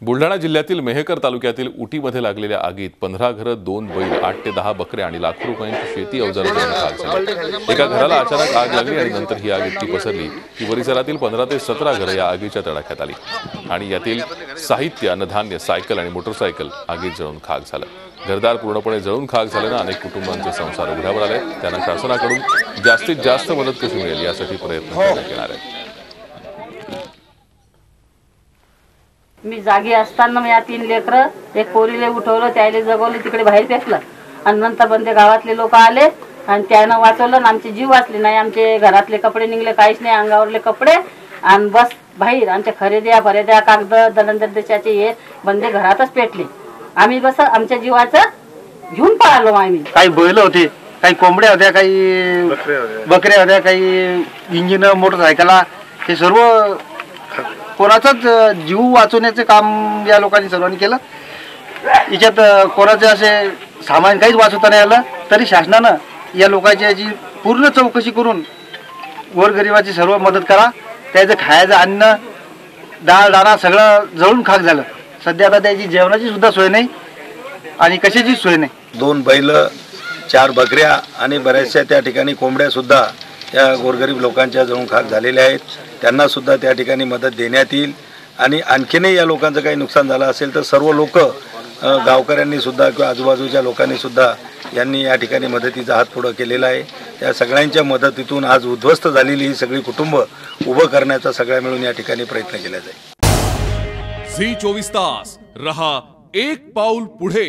बुलढाणा जिल्ह्यातील मेहकर तालुक्यातील उटीमध्ये लागलेल्या आगीत 15 घरं, 2 बैल, 8 ते 10 बकऱ्या आणि लाखो रुपयांची शेती अवजारं जळून खाक झाली। एका घराला अचानक आग लागली आणि नंतर ही आग इतकी पसरली की परिसरातील 15 ते 17 घरं या आगीच्या तडाख्यात आली आणि यातील साहित्य, अन्नधान्य, सायकल आणि मोटरसायकल आगीत जळून खाक झालं। घरदार पूर्णपणे जळून खाक झाल्यानं अनेक कुटुंबांचे संसार उघड्यावर आले। त्यांना शासनाकडून जास्तीत जास्त मदत कशी मिळेल यासाठी प्रयत्न करण्यात येणार आहे। मी जागी असताना मी 3 लेकरं, एक पोरीले उठवलं, त्याले जगवलं, तिकडे बाहेर फेकलं आणि नंतर बंदे गावातले लोक आले आणि त्यानं वाचवलं आणि आमची जीव वाचली नाही। आमचे घरातले कपडे निघले, काहीच नाही, अंगावरले कपडे आणि बस बाहेर आमच्या खरेद्या भरेद्या कागद दलंदरदेशाचे हे बंदे घरातच पेटले। आम्ही बस आमच्या जीवाचं घेऊन पळालो। आम्ही काही बैल होते, काही कोंबड्या होत्या, काही बकऱ्या होत्या, काही इंजिन, मोटरसायकला, हे सर्व कोणाचाच जीव वाचवण्याचे काम या लोकांनी सर्वांनी केलं। याच्यात कोणाचे असे सामान काहीच वाचवता नाही आलं, तरी शासनानं या लोकांची याची पूर्ण चौकशी करून गोरगरिबाची सर्व मदत करा। त्याचं खायचं अन्न, डाळ दाणा सगळं जळून खाक झालं। सध्या आता त्याची जेवणाची सुद्धा सोय नाही आणि कशाची सोय नाही। 2 बैल, 4 बकऱ्या आणि बऱ्याचशा त्या ठिकाणी कोंबड्या सुद्धा या गोरगरीब लोकांच्या जळून खाक झालेल्या आहेत। त्यांना सुद्धा त्या ठिकाणी मदत देण्यात येईल आणि आणखीनही या लोकांचं काही नुकसान झालं असेल तर सर्व लोक, गावकऱ्यांनी सुद्धा किंवा आजूबाजूच्या लोकांनी सुद्धा यांनी या ठिकाणी मदतीचा हात पुढं केलेला आहे। त्या सगळ्यांच्या मदतीतून आज उद्ध्वस्त झालेली ही सगळी कुटुंब उभं करण्याचा सगळ्या मिळून या ठिकाणी प्रयत्न केला जाईल। झी 24 तास रहा एक पाऊल पुढे।